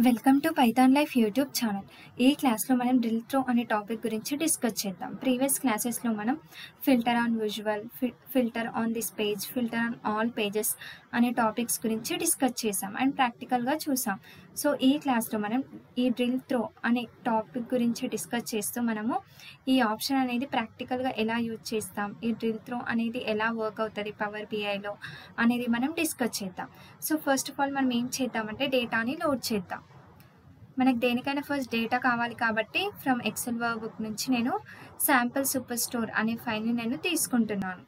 Welcome to Python life YouTube channel. ఈ క్లాస్లో మనం డ్రిల్ త్రో అనే టాపిక్ గురించి డిస్కస్ చేద్దాం. ప్రీవియస్ క్లాసెస్లో మనం filter on visual, filter on this page, filter on all pages అనే టాపిక్స్ గురించి డిస్కస్ చేసాం అండ్ ప్రాక్టికల్గా చూసాం. సో ఈ క్లాస్లో మనం ఈ డ్రిల్ త్రో అనే టాపిక్ గురించి డిస్కస్ చేస్తూ మనము ఈ ఆప్షన్ అనేది ప్రాక్టికల్గా ఎలా యూజ్ చేస్తాం, ఈ డ్రిల్ త్రో అనేది ఎలా వర్క్ అవుతుంది పవర్ బిఐలో అనేది మనం డిస్కస్ చేద్దాం. సో ఫస్ట్ ఆఫ్ ఆల్ మనం ఏం చేద్దామంటే డేటాని లోడ్ చేద్దాం. మనకు దేనికైనా ఫస్ట్ డేటా కావాలి కాబట్టి ఫ్రమ్ ఎక్సెల్ వర్క్ బుక్ నుంచి నేను శాంపుల్ సూపర్ స్టోర్ అనే ఫైల్ని నేను తీసుకుంటున్నాను.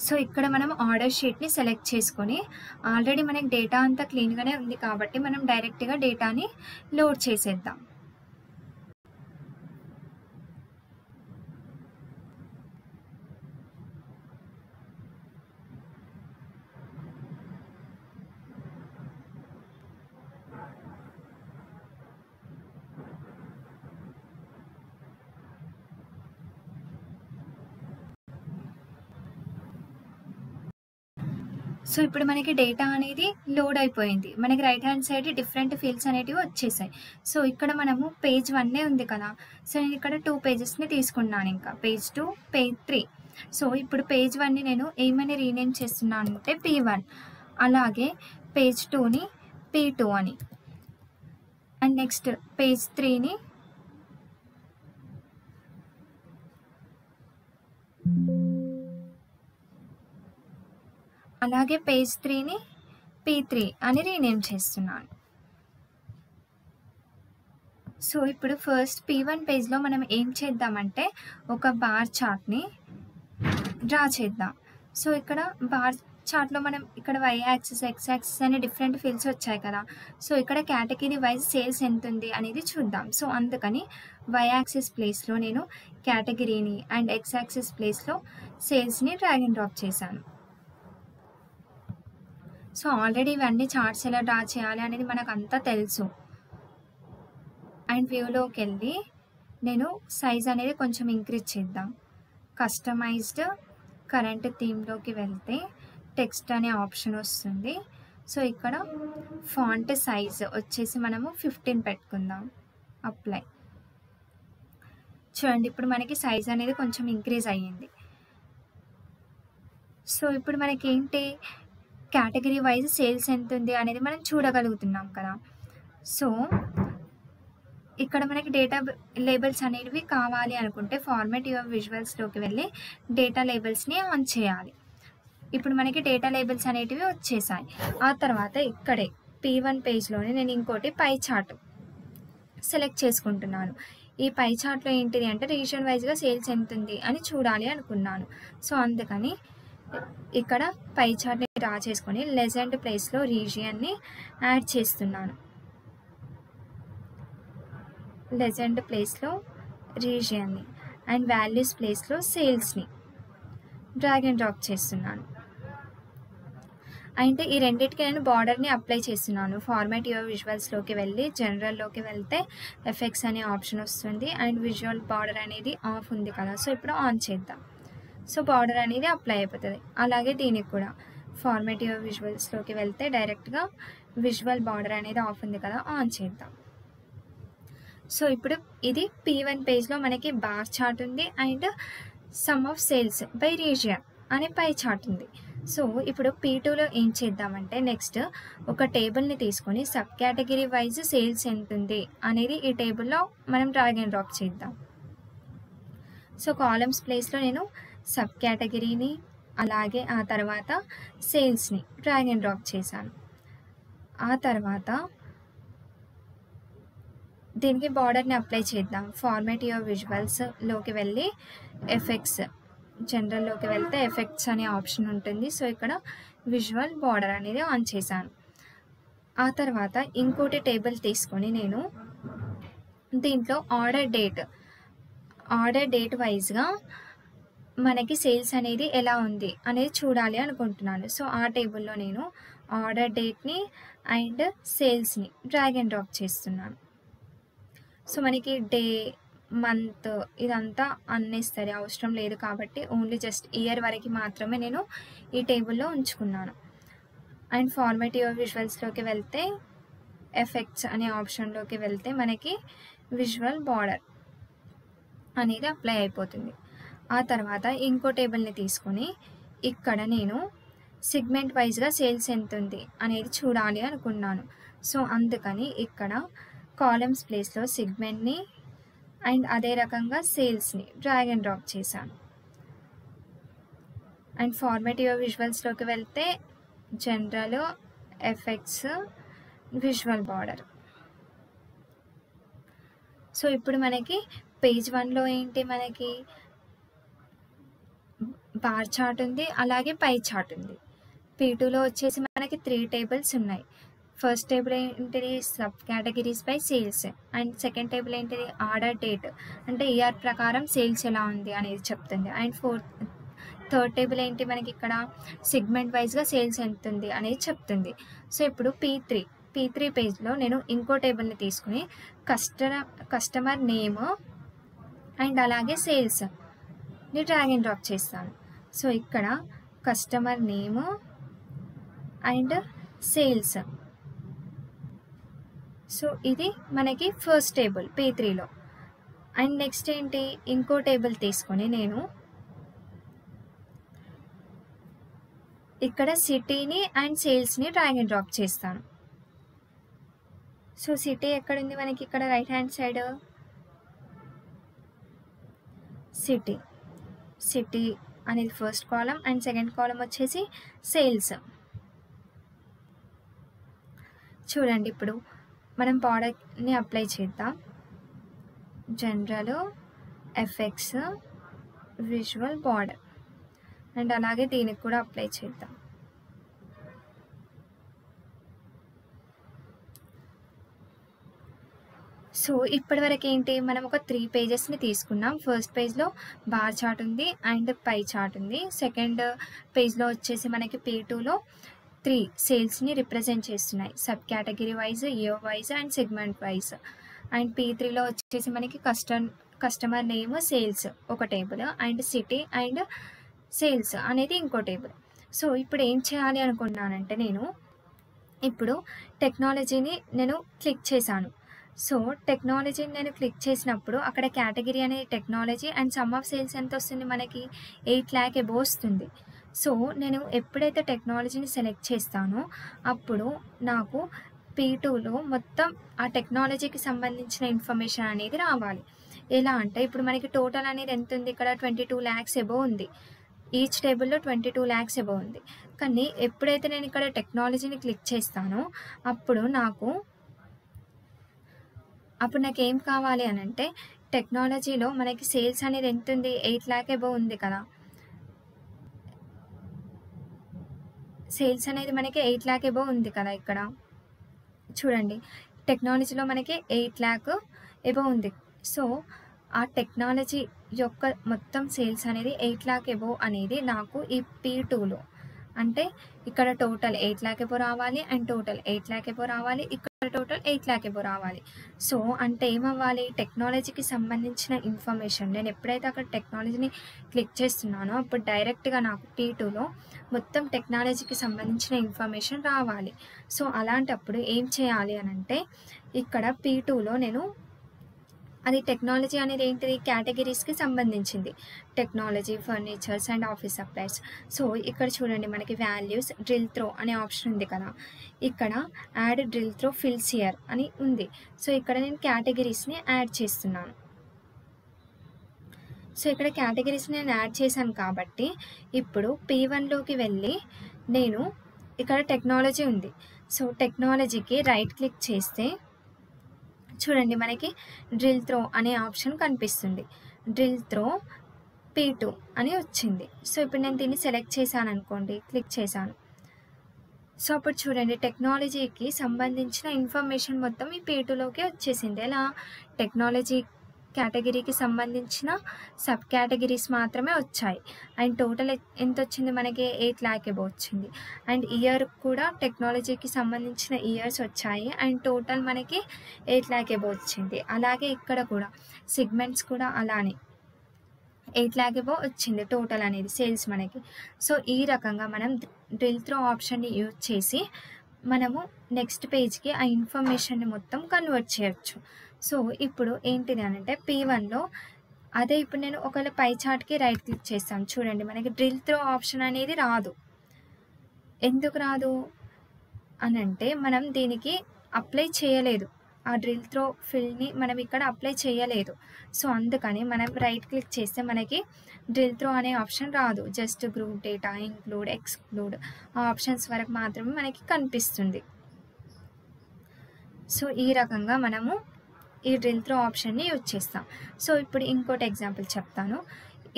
సో ఇక్కడ మనం ఆర్డర్ షీట్ని సెలెక్ట్ చేసుకొని ఆల్రెడీ మనకి డేటా అంతా క్లీన్గానే ఉంది కాబట్టి మనం డైరెక్ట్గా డేటాని లోడ్ చేసేద్దాం. సో ఇప్పుడు మనకి డేటా అనేది లోడ్ అయిపోయింది. మనకి right hand side different fields అనేటివి వచ్చేసాయి. సో ఇక్కడ మనము పేజ్ 1 ఉంది కదా, సో నేను ఇక్కడ 2 పేజెస్ని తీసుకున్నాను, ఇంకా పేజ్ 2, పేజ్ 3. సో ఇప్పుడు పేజ్ 1ని నేను ఏమని రీనేమ్ చేస్తున్నాను అంటే P1, అలాగే పేజ్ 2ని P2 అని, అండ్ నెక్స్ట్ పేజ్ 3ని అలాగే పేజ్ 3ని P3 అని రీనేమ్ చేస్తున్నాను. సో ఇప్పుడు ఫస్ట్ P1 పేజ్లో మనం ఏం చేద్దామంటే ఒక బార్ చార్ట్ని డ్రా చేద్దాం. సో ఇక్కడ బార్ చార్ట్లో మనం ఇక్కడ వై యాక్సిస్, ఎక్స్ యాక్సిస్ అనే డిఫరెంట్ ఫీల్డ్స్ వచ్చాయి కదా, సో ఇక్కడ కేటగిరీ వైజ్ సేల్స్ ఎంత ఉంది అనేది చూద్దాం. సో అందుకని వై యాక్సిస్ ప్లేస్లో నేను కేటగిరీని అండ్ ఎక్స్ యాక్సిస్ ప్లేస్లో సేల్స్ని డ్రాగ్ అండ్ డ్రాప్ చేశాను. సో ఆల్రెడీ ఇవన్నీ చార్ట్స్ ఎలా డ్రా చేయాలి అనేది మనకు అంతా తెలుసు. అండ్ వ్యూలోకి వెళ్ళి నేను సైజ్ అనేది కొంచెం ఇంక్రీజ్ చేద్దాం. కస్టమైజ్డ్ కరెంట్ థీమ్లోకి వెళ్తే టెక్స్ట్ అనే ఆప్షన్ వస్తుంది. సో ఇక్కడ ఫాంట్ సైజ్ వచ్చేసి మనము 15 పెట్టుకుందాం. అప్లై. చూడండి ఇప్పుడు మనకి సైజ్ అనేది కొంచెం ఇంక్రీజ్ అయ్యింది. సో ఇప్పుడు మనకి ఏంటి, కేటగిరీ వైజ్ సేల్స్ ఎంత ఉంది అనేది మనం చూడగలుగుతున్నాం కదా. సో ఇక్కడ మనకి డేటా లేబుల్స్ అనేవి కావాలి అనుకుంటే ఫార్మాట్ యువర్ విజువల్స్లోకి వెళ్ళి డేటా లేబుల్స్ని ఆన్ చేయాలి. ఇప్పుడు మనకి డేటా లేబుల్స్ అనేటివి వచ్చేసాయి. ఆ తర్వాత ఇక్కడే P1 పేజ్లోనే నేను ఇంకోటి పై చార్ట్ సెలెక్ట్ చేసుకుంటున్నాను. ఈ పై చార్ట్లో ఏంటిది అంటే రీజన్ వైజ్గా సేల్స్ ఎంత ఉంది అని చూడాలి అనుకున్నాను. సో అందుకని ఇక్కడ పై చార్ట్ని డ్రా చేసుకొని లెజెండ్ ప్లేస్లో రీజియన్ని యాడ్ చేస్తున్నాను. లెజెండ్ ప్లేస్లో రీజియన్ని అండ్ వాల్యూస్ ప్లేస్లో సేల్స్ని డ్రాగ్ అండ్ డ్రాప్ చేస్తున్నాను. అంటే ఈ రెండింటికి నేను బార్డర్ని అప్లై చేస్తున్నాను. ఫార్మాట్ యువర్ విజువల్స్లోకి వెళ్ళి జనరల్లోకి వెళ్తే ఎఫెక్ట్స్ అనే ఆప్షన్ వస్తుంది అండ్ విజువల్ బార్డర్ అనేది ఆఫ్ ఉంది కదా, సో ఇప్పుడు ఆన్ చేద్దాం. సో బార్డర్ అనేది అప్లై అయిపోతుంది. అలాగే దీనికి కూడా ఫార్మాట్ యువర్ విజువల్స్లోకి వెళ్తే డైరెక్ట్గా విజువల్ బార్డర్ అనేది ఆఫ్ ఉంది కదా, ఆన్ చేద్దాం. సో ఇప్పుడు ఇది P1 పేజ్లో మనకి బార్ చార్ట్ ఉంది and some of sales by region అనే పై చార్ట్ ఉంది. సో ఇప్పుడు P2లో ఏం చేద్దామంటే నెక్స్ట్ ఒక టేబుల్ని తీసుకొని సబ్ కేటగిరీ వైజ్ సేల్స్ ఎంత ఉంది అనేది ఈ టేబుల్లో మనం డ్రాగ్ అండ్ డ్రాప్ చేద్దాం. సో కాలమ్స్ ప్లేస్లో నేను సబ్ కేటగిరీని అలాగే ఆ తర్వాత సేల్స్ని డ్రాగ్ అండ్ డ్రాప్ చేశాను. ఆ తర్వాత దీనికి బార్డర్ని అప్లై చేద్దాం. ఫార్మాట్ యువర్ విజువల్స్లోకి వెళ్ళి ఎఫెక్ట్స్, జనరల్లోకి వెళ్తే ఎఫెక్ట్స్ అనే ఆప్షన్ ఉంటుంది. సో ఇక్కడ విజువల్ బార్డర్ అనేది ఆన్ చేశాను. ఆ తర్వాత ఇంకోటి టేబుల్ తీసుకొని నేను దీంట్లో ఆర్డర్ డేట్ వైజ్గా మనకి సేల్స్ అనేది ఎలా ఉంది అనేది చూడాలి అనుకుంటున్నాను. సో ఆ టేబుల్లో నేను ఆర్డర్ డేట్ని అండ్ సేల్స్ని డ్రాగ్ అండ్ డ్రాప్ చేస్తున్నాను. సో మనకి మంత్ ఇదంతా అన్నెసరీ అవసరం లేదు కాబట్టి ఓన్లీ జస్ట్ ఇయర్ వరకు మాత్రమే నేను ఈ టేబుల్లో ఉంచుకున్నాను. అండ్ ఫార్మాట్ యువర్ విజువల్స్లోకి వెళ్తే ఎఫెక్ట్స్ అనే ఆప్షన్లోకి వెళ్తే మనకి విజువల్ బార్డర్ అనేది అప్లై అయిపోతుంది. ఆ తర్వాత ఇంకో టేబుల్ని తీసుకొని ఇక్కడ నేను సెగ్మెంట్ వైజ్గా సేల్స్ ఎంత ఉంది అనేది చూడాలి అనుకున్నాను. సో అందుకని ఇక్కడ కాలమ్స్ ప్లేస్లో సెగ్మెంట్ని అండ్ అదే రకంగా సేల్స్ని డ్రాగ్ అండ్ డ్రాప్ చేశాను. అండ్ ఫార్మాట్ యువర్ విజువల్స్లోకి వెళ్తే general, effects, visual border. So ఇప్పుడు మనకి పేజ్ 1లో ఏంటి, మనకి బార్ చార్ట్ ఉంది, అలాగే పై చార్ట్ ఉంది. P2లో వచ్చేసి మనకి 3 టేబుల్స్ ఉన్నాయి. ఫస్ట్ టేబుల్ ఏంటిది, sub categories by sales. And second table ఏంటిది, ఆర్డర్ డేట్, అంటే ఇయర్ ప్రకారం సేల్స్ ఎలా ఉంది అనేది చెప్తుంది. అండ్ థర్డ్ టేబుల్ ఏంటి, మనకి ఇక్కడ సెగ్మెంట్ వైజ్గా సేల్స్ ఎంత ఉంది అనేది చెప్తుంది. సో ఇప్పుడు P3 పేజ్లో నేను ఇంకో టేబుల్ని తీసుకుని కస్టమర్ నేమ్ అండ్ అలాగే సేల్స్ని డ్రాగ్ అండ్ డ్రాప్ చేస్తాను. సో ఇక్కడ customer name and sales. So ఇది మనకి ఫస్ట్ టేబుల్ P3లో. అండ్ నెక్స్ట్ ఏంటి, ఇంకో టేబుల్ తీసుకొని నేను ఇక్కడ సిటీని అండ్ సేల్స్ని డ్రాగ్ అండ్ డ్రాప్ చేస్తాను. సో సిటీ ఎక్కడుంది మనకి, ఇక్కడ రైట్ హ్యాండ్ సైడ్ సిటీ అనేది first column and second column వచ్చేసి సేల్స్. చూడండి ఇప్పుడు మనం బార్డర్ని అప్లై చేద్దాం. General, effects, visual border and అలాగే దీనికి కూడా అప్లై చేద్దాం. సో ఇప్పటివరకు ఏంటి, మనం ఒక 3 పేజెస్ని తీసుకున్నాం. ఫస్ట్ పేజ్లో బార్ చార్ట్ ఉంది అండ్ పై చార్ట్ ఉంది. సెకండ్ పేజ్లో వచ్చేసి మనకి P2లో 3 సేల్స్ని రిప్రజెంట్ చేస్తున్నాయి, sub category wise, year wise and segment wise. And P3లో వచ్చేసి మనకి కస్టమర్ నేమ్, సేల్స్ ఒక table and city and sales అనేది ఇంకో టేబుల్. సో ఇప్పుడు ఏం చేయాలి అనుకున్నానంటే, నేను ఇప్పుడు టెక్నాలజీని క్లిక్ చేశాను. సో టెక్నాలజీని నేను క్లిక్ చేసినప్పుడు అక్కడ కేటగిరీ అనేది technology and some of sales ఎంత వస్తుంది, మనకి 8 lakh అబోవ్ వస్తుంది. సో నేను ఎప్పుడైతే టెక్నాలజీని సెలెక్ట్ చేస్తానో అప్పుడు నాకు P2లో మొత్తం ఆ టెక్నాలజీకి సంబంధించిన ఇన్ఫర్మేషన్ అనేది రావాలి. ఎలా అంటే ఇప్పుడు మనకి టోటల్ అనేది ఎంత ఉంది, ఇక్కడ 22 lakhs అబోవ్ ఉంది. ఈచ్ టేబుల్లో 22 lakhs అబోవ్ ఉంది. కానీ ఎప్పుడైతే నేను ఇక్కడ టెక్నాలజీని క్లిక్ చేస్తానో అప్పుడు నాకు ఏం కావాలి అని అంటే, టెక్నాలజీలో మనకి సేల్స్ అనేది ఎంత ఉంది, 8 lakh అబోవ్ ఉంది కదా. సేల్స్ అనేది మనకి 8 lakh అబోవ్ ఉంది కదా. ఇక్కడ చూడండి టెక్నాలజీలో మనకి 8 lakh అబోవ్ ఉంది. సో ఆ టెక్నాలజీ యొక్క మొత్తం సేల్స్ అనేది 8 lakh అబోవ్ అనేది నాకు ఈ P2లో, అంటే ఇక్కడ టోటల్ 8 lakh అబోవ్ రావాలి అండ్ టోటల్ 8 lakh అబోవ్ రావాలి, ఇక్కడ టోటల్ 8 lakh అబోవ్ రావాలి. సో అంటే ఏమవ్వాలి, టెక్నాలజీకి సంబంధించిన ఇన్ఫర్మేషన్ నేను ఎప్పుడైతే అక్కడ టెక్నాలజీని క్లిక్ చేస్తున్నానో అప్పుడు డైరెక్ట్గా నాకు P2లో మొత్తం టెక్నాలజీకి సంబంధించిన ఇన్ఫర్మేషన్ రావాలి. సో అలాంటప్పుడు ఏం చేయాలి అని అంటే, ఇక్కడ P2లో నేను అది టెక్నాలజీ అనేది ఏంటిది, కేటగిరీస్కి సంబంధించింది, technology, furnitures and office supplies. So ఇక్కడ చూడండి మనకి వాల్యూస్, డ్రిల్ త్రో అనే ఆప్షన్ ఉంది కదా. ఇక్కడ add drill through fields here అని ఉంది. సో ఇక్కడ నేను కేటగిరీస్ని యాడ్ చేస్తున్నాను. సో ఇక్కడ కేటగిరీస్ని నేను యాడ్ చేశాను కాబట్టి ఇప్పుడు P1లోకి వెళ్ళి నేను ఇక్కడ టెక్నాలజీ ఉంది. సో టెక్నాలజీకి రైట్ క్లిక్ చేస్తే చూడండి మనకి డ్రిల్ త్రో అనే ఆప్షన్ కనిపిస్తుంది. డ్రిల్ త్రో P2 అని వచ్చింది. సో ఇప్పుడు నేను దీన్ని సెలెక్ట్ చేశాను అనుకోండి, క్లిక్ చేశాను. సో అప్పుడు చూడండి టెక్నాలజీకి సంబంధించిన ఇన్ఫర్మేషన్ మొత్తం ఈ P2లోకి వచ్చేసింది. ఎలా, టెక్నాలజీ కేటగిరీకి సంబంధించిన సబ్ కేటగిరీస్ మాత్రమే వచ్చాయి. అండ్ టోటల్ ఎంత వచ్చింది మనకి 8 lakh అబోవ్ వచ్చింది. అండ్ ఇయర్ కూడా టెక్నాలజీకి సంబంధించిన ఇయర్స్ వచ్చాయి. అండ్ టోటల్ మనకి 8 lakh అబోవ్ వచ్చింది. అలాగే ఇక్కడ కూడా సెగ్మెంట్స్ కూడా అలానే 8 lakh అబోవ్ వచ్చింది టోటల్ అనేది సేల్స్ మనకి. సో ఈ రకంగా మనం డ్రిల్ త్రో ఆప్షన్ని యూజ్ చేసి మనము నెక్స్ట్ పేజ్కి ఆ ఇన్ఫర్మేషన్ని మొత్తం కన్వర్ట్ చేయొచ్చు. సో ఇప్పుడు ఏంటిది అనంటే P1లో అదే ఇప్పుడు నేను ఒకవేళ పై చార్ట్కి రైట్ క్లిక్ చేస్తాను చూడండి, మనకి డ్రిల్ త్రో ఆప్షన్ అనేది రాదు. ఎందుకు రాదు అనంటే మనం దీనికి అప్లై చేయలేదు, ఆ డ్రిల్ త్రో ఫిల్ని మనం ఇక్కడ అప్లై చేయలేదు. సో అందుకని మనం రైట్ క్లిక్ చేస్తే మనకి డ్రిల్ త్రో అనే ఆప్షన్ రాదు. Just group data, include, exclude ఆ ఆప్షన్స్ వరకు మాత్రమే మనకి కనిపిస్తుంది. సో ఈ రకంగా మనము ఈ డ్రిల్ త్రో ఆప్షన్ని యూజ్ చేస్తాం. సో ఇప్పుడు ఇంకోటి ఎగ్జాంపుల్ చెప్తాను.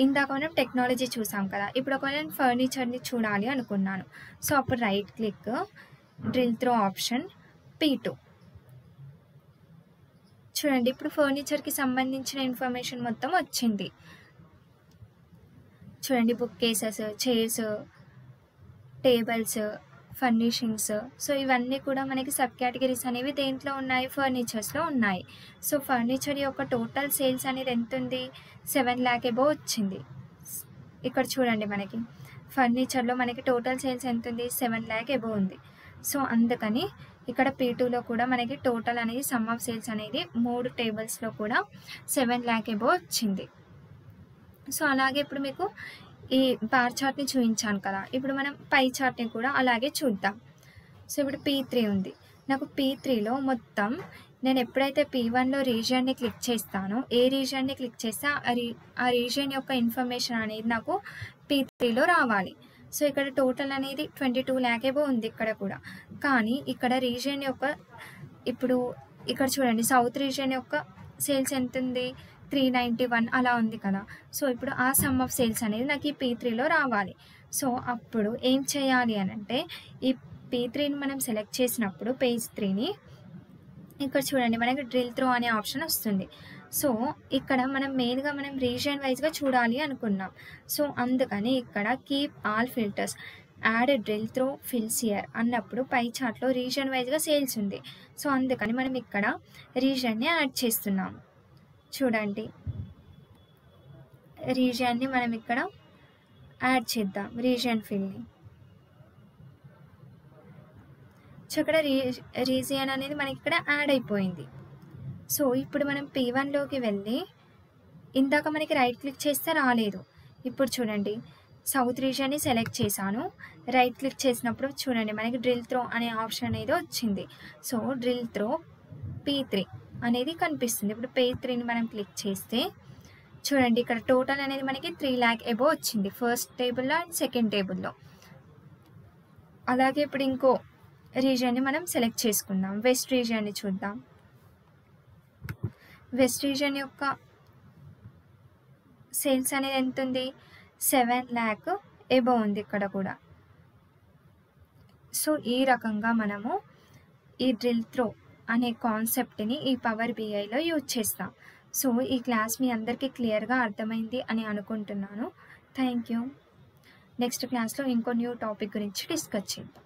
ఇందాక మనం టెక్నాలజీ చూసాం కదా, ఇప్పుడు ఒకవేళ నేను ఫర్నిచర్ని చూడాలి అనుకున్నాను. సో అప్పుడు right click, drill throw option, P2. చూడండి ఇప్పుడు ఫర్నిచర్కి సంబంధించిన ఇన్ఫర్మేషన్ మొత్తం వచ్చింది. చూడండి book cases, chairs, tables, furnishings. So ఇవన్నీ కూడా మనకి సబ్ కేటగిరీస్ అనేవి దేంట్లో ఉన్నాయి, ఫర్నిచర్స్లో ఉన్నాయి. సో ఫర్నిచర్ యొక్క టోటల్ సేల్స్ అనేది ఎంత ఉంది, 7 lakh అబోవ్ వచ్చింది. ఇక్కడ చూడండి మనకి ఫర్నిచర్లో మనకి టోటల్ సేల్స్ ఎంత ఉంది, 7 lakh అబోవ్ ఉంది. సో అందుకని ఇక్కడ P2లో కూడా మనకి టోటల్ అనేది సమ్ ఆఫ్ సేల్స్ అనేది 3 టేబుల్స్లో కూడా 7 lakh అబోవ్ వచ్చింది. సో అలాగే ఇప్పుడు మీకు ఈ బార్ చార్ట్ని చూపించాను కదా, ఇప్పుడు మనం పై చార్ట్ని కూడా అలాగే చూద్దాం. సో ఇప్పుడు P3 ఉంది. నాకు P3లో మొత్తం నేను ఎప్పుడైతే P1లో రీజియన్ని క్లిక్ చేస్తానో, ఏ రీజియన్ని క్లిక్ చేస్తే ఆ రీజియన్ యొక్క ఇన్ఫర్మేషన్ అనేది నాకు P3లో రావాలి. సో ఇక్కడ టోటల్ అనేది 22 lakh అబోవ్ ఉంది ఇక్కడ కూడా. కానీ ఇక్కడ రీజియన్ యొక్క ఇప్పుడు ఇక్కడ చూడండి సౌత్ రీజియన్ యొక్క సేల్స్ ఎంత ఉంది, 391 అలా ఉంది కదా. సో ఇప్పుడు ఆ సమ్ ఆఫ్ సేల్స్ అనేది నాకు ఈ P3లో రావాలి. సో అప్పుడు ఏం చేయాలి అని అంటే ఈ P3ని మనం సెలెక్ట్ చేసినప్పుడు పేజ్ 3ని ఇక్కడ చూడండి మనకి డ్రిల్ త్రో అనే ఆప్షన్ వస్తుంది. సో ఇక్కడ మనం మెయిన్గా మనం రీజియన్ వైజ్గా చూడాలి అనుకున్నాం. సో అందుకని ఇక్కడ keep all filters, add drill through fields here అన్నప్పుడు పై చార్ట్లో రీజియన్ వైజ్గా సేల్స్ ఉంది. సో అందుకని మనం ఇక్కడ రీజియన్ని యాడ్ చేస్తున్నాం. చూడండి రీజియన్ని మనం ఇక్కడ యాడ్ చేద్దాం, రీజియన్ ఫిల్ని. సో ఇక్కడ రీజియన్ అనేది మనకి ఇక్కడ యాడ్ అయిపోయింది. సో ఇప్పుడు మనం P1లోకి వెళ్ళి ఇందాక మనకి రైట్ క్లిక్ చేస్తే రాలేదు. ఇప్పుడు చూడండి సౌత్ రీజియన్ని సెలెక్ట్ చేశాను, రైట్ క్లిక్ చేసినప్పుడు చూడండి మనకి డ్రిల్ త్రో అనే ఆప్షన్ అనేది వచ్చింది. సో డ్రిల్ త్రో P3 అనేది కనిపిస్తుంది. ఇప్పుడు P3ని మనం క్లిక్ చేస్తే చూడండి ఇక్కడ టోటల్ అనేది మనకి 3 lakh అబోవ్ వచ్చింది ఫస్ట్ టేబుల్లో అండ్ సెకండ్ టేబుల్లో. అలాగే ఇప్పుడు ఇంకో రీజియన్ని మనం సెలెక్ట్ చేసుకుందాం, వెస్ట్ రీజియన్ని చూద్దాం. వెస్ట్ రీజియన్ యొక్క సేల్స్ అనేది ఎంత ఉంది, 7 lakh అబోవ్ ఉంది ఇక్కడ కూడా. సో ఈ రకంగా మనము ఈ డ్రిల్ త్రో అనే కాన్సెప్ట్ని ఈ పవర్ BIలో యూజ్ చేస్తాం. సో ఈ క్లాస్ మీ అందరికీ క్లియర్గా అర్థమైంది అని అనుకుంటున్నాను. Thank you. నెక్స్ట్ క్లాస్లో ఇంకో న్యూ టాపిక్ గురించి డిస్కస్ చేద్దాం.